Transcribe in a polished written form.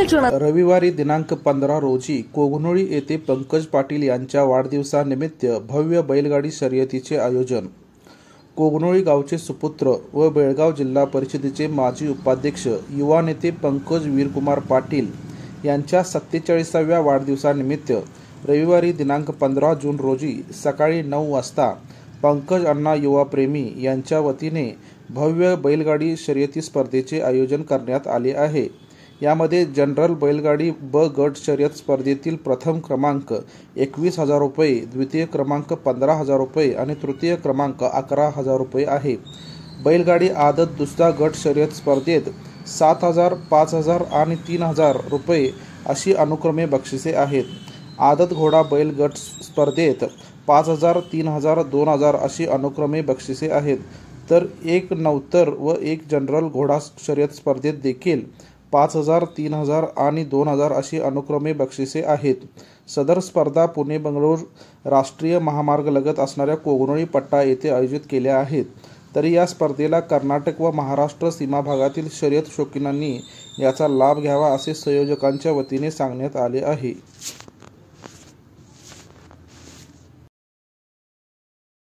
रविवारी दिनांक 15 रोजी कोगनोळी येथे पंकज पाटील यांच्या वाढदिवसानिमित्त भव्य बैलगाडी शर्यतीचे आयोजन। कोगनोळी गावचे सुपुत्र व बेळगाव जिल्हा परिषदेचे माजी उपाध्यक्ष युवा नेते पंकज वीरकुमार पाटील यांच्या 47व्या वाढदिवसानिमित्त रविवारी दिनांक 15 जून रोजी सकाळी 9 वाजता पंकज अण्णा युवा प्रेमी यांच्या वतीने भव्य बैलगाडी शर्यती स्पर्धेचे आयोजन करण्यात आले आहे। यामध्ये जनरल बैलगाडी ब गट शर्यत स्पर्धेतील प्रथम क्रमांक 21,000 रुपये, द्वितीय क्रमांक 15,000 रुपये आणि तृतीय क्रमांक 11,000 रुपये आहे। बैलगाडी आदत दुसरा गट शर्यत स्पर्धेत 7,000, 5,000 आणि 3,000 रुपये अशी अनुक्रमे बक्षिसे आहेत। आदत घोडा बैल गट स्पर्धेत 5,000, 3,000, 2,000 अशी अनुक्रमे बक्षिसे आहेत। तर एक नवतर व एक जनरल घोडा शर्यत स्पर्धेत देखील 5,000, 3,000 आणि 2,000 अशी अनुक्रमे बक्षिसे आहेत। सदर स्पर्धा पुणे बंगळूर राष्ट्रीय महामार्गलगत असणाऱ्या कोगनोळी पट्टा येथे आयोजित केल्या आहेत। तरी या स्पर्धेला कर्नाटक व महाराष्ट्र सीमा भागातील शर्यत शौकीनांनी याचा लाभ घ्यावा असे संयोजकांच्या वतीने सांगण्यात आले आहे।